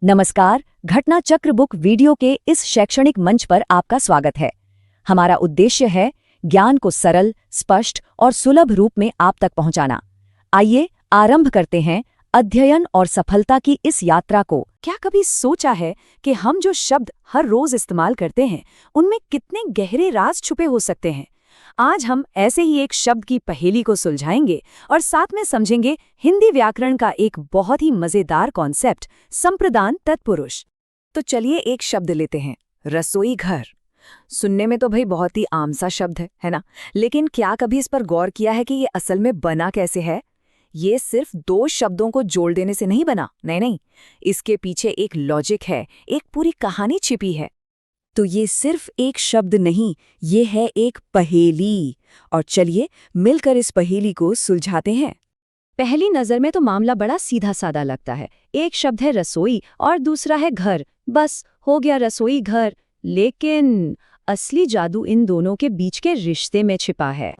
नमस्कार, घटना चक्र बुक वीडियो के इस शैक्षणिक मंच पर आपका स्वागत है। हमारा उद्देश्य है ज्ञान को सरल, स्पष्ट और सुलभ रूप में आप तक पहुंचाना। आइए आरंभ करते हैं अध्ययन और सफलता की इस यात्रा को। क्या कभी सोचा है कि हम जो शब्द हर रोज इस्तेमाल करते हैं उनमें कितने गहरे राज छुपे हो सकते हैं? आज हम ऐसे ही एक शब्द की पहेली को सुलझाएंगे और साथ में समझेंगे हिंदी व्याकरण का एक बहुत ही मजेदार कॉन्सेप्ट, संप्रदान तत्पुरुष। तो चलिए एक शब्द लेते हैं, रसोई घर। सुनने में तो भाई बहुत ही आम सा शब्द है ना? लेकिन क्या कभी इस पर गौर किया है कि ये असल में बना कैसे है? ये सिर्फ दो शब्दों को जोड़ देने से नहीं बना, नहीं, इसके पीछे एक लॉजिक है, एक पूरी कहानी छिपी है। तो ये सिर्फ एक शब्द नहीं, ये है एक पहेली। और चलिए मिलकर इस पहेली को सुलझाते हैं। पहली नजर में तो मामला बड़ा सीधा साधा लगता है। एक शब्द है रसोई और दूसरा है घर, बस हो गया रसोई घर। लेकिन असली जादू इन दोनों के बीच के रिश्ते में छिपा है।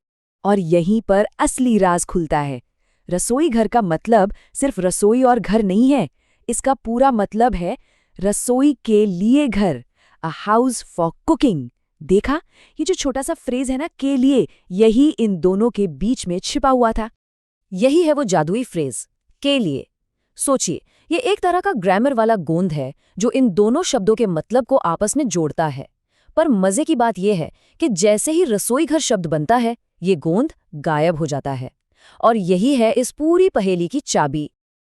और यहीं पर असली राज खुलता है। रसोई घर का मतलब सिर्फ रसोई और घर नहीं है, इसका पूरा मतलब है रसोई के लिए घर, अ हाउस फॉर कुकिंग। देखा, ये जो छोटा सा फ्रेज है ना, के लिए, यही इन दोनों के बीच में छिपा हुआ था। यही है वो जादुई फ्रेज, के लिए। सोचिए, ये एक तरह का ग्रामर वाला गोंद है जो इन दोनों शब्दों के मतलब को आपस में जोड़ता है। पर मजे की बात यह है कि जैसे ही रसोई घर शब्द बनता है, ये गोंद गायब हो जाता है। और यही है इस पूरी पहेली की चाबी।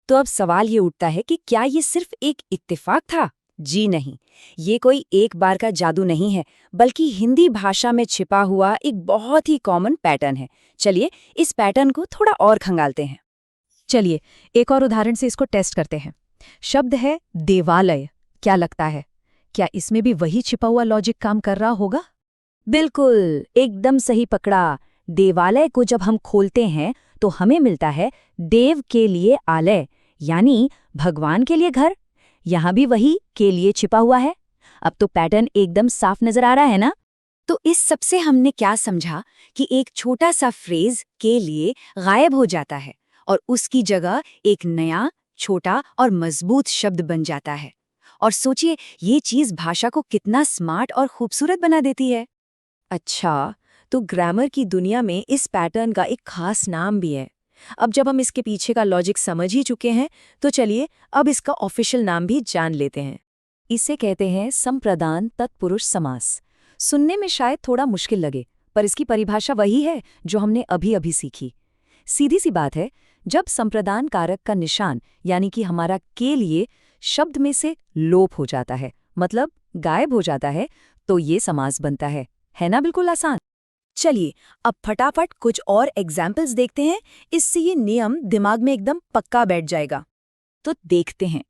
तो अब सवाल ये उठता है कि क्या ये सिर्फ एक इत्तेफाक था? जी नहीं, ये कोई एक बार का जादू नहीं है, बल्कि हिंदी भाषा में छिपा हुआ एक बहुत ही कॉमन पैटर्न है। चलिए इस पैटर्न को थोड़ा और खंगालते हैं। चलिए एक और उदाहरण से इसको टेस्ट करते हैं। शब्द है देवालय। क्या लगता है, क्या इसमें भी वही छिपा हुआ लॉजिक काम कर रहा होगा? बिल्कुल, एकदम सही पकड़ा। देवालय को जब हम खोलते हैं तो हमें मिलता है देव के लिए आलय, यानी भगवान के लिए घर। यहाँ भी वही के लिए छिपा हुआ है। अब तो पैटर्न एकदम साफ नजर आ रहा है ना? तो इस सब से हमने क्या समझा कि एक छोटा सा फ्रेज के लिए गायब हो जाता है और उसकी जगह एक नया, छोटा और मजबूत शब्द बन जाता है। और सोचिए, ये चीज भाषा को कितना स्मार्ट और खूबसूरत बना देती है। अच्छा, तो ग्रामर की दुनिया में इस पैटर्न का एक खास नाम भी है। अब जब हम इसके पीछे का लॉजिक समझ ही चुके हैं, तो चलिए अब इसका ऑफिशियल नाम भी जान लेते हैं। इसे कहते हैं संप्रदान तत्पुरुष समास। सुनने में शायद थोड़ा मुश्किल लगे, पर इसकी परिभाषा वही है जो हमने अभी सीखी। सीधी सी बात है, जब संप्रदान कारक का निशान यानी कि हमारा के लिए शब्द में से लोप हो जाता है, मतलब गायब हो जाता है, तो ये समास बनता है ना? बिल्कुल आसान। चलिए अब फटाफट कुछ और एग्जाम्पल्स देखते हैं, इससे ये नियम दिमाग में एकदम पक्का बैठ जाएगा। तो देखते हैं।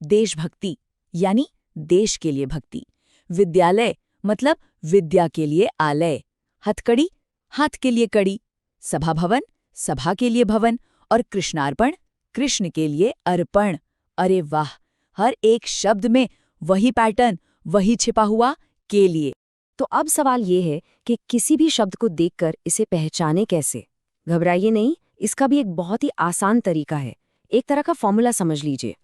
देशभक्ति यानी देश के लिए भक्ति। विद्यालय मतलब विद्या के लिए आलय। हथकड़ी, हाथ के लिए कड़ी। सभा भवन, सभा के लिए भवन। और कृष्णार्पण, कृष्ण के लिए अर्पण। अरे वाह, हर एक शब्द में वही पैटर्न, वही छिपा हुआ के लिए। तो अब सवाल ये है कि किसी भी शब्द को देखकर इसे पहचाने कैसे? घबराइए नहीं, इसका भी एक बहुत ही आसान तरीका है। एक तरह का फॉर्मूला समझ लीजिए।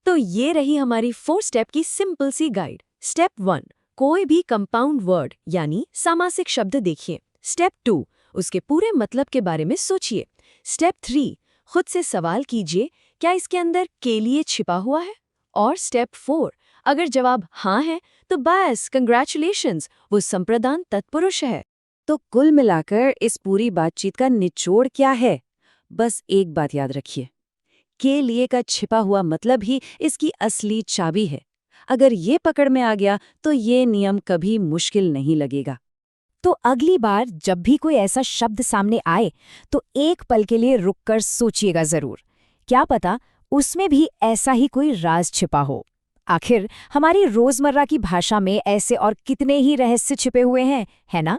तो ये रही हमारी 4 स्टेप की सिंपल सी गाइड। स्टेप 1, कोई भी कंपाउंड वर्ड यानी सामासिक शब्द देखिए। स्टेप 2, उसके पूरे मतलब के बारे में सोचिए। स्टेप 3, खुद से सवाल कीजिए, क्या इसके अंदर के लिए छिपा हुआ है? और स्टेप 4, अगर जवाब हाँ है तो बस कंग्रेचुलेशंस, वो संप्रदान तत्पुरुष है। तो कुल मिलाकर इस पूरी बातचीत का निचोड़ क्या है? बस एक बात याद रखिए, के लिए का छिपा हुआ मतलब ही इसकी असली चाबी है। अगर ये पकड़ में आ गया तो ये नियम कभी मुश्किल नहीं लगेगा। तो अगली बार जब भी कोई ऐसा शब्द सामने आए तो एक पल के लिए रुककर सोचिएगा जरूर। क्या पता उसमें भी ऐसा ही कोई राज छिपा हो। आखिर हमारी रोजमर्रा की भाषा में ऐसे और कितने ही रहस्य छिपे हुए हैं, है ना?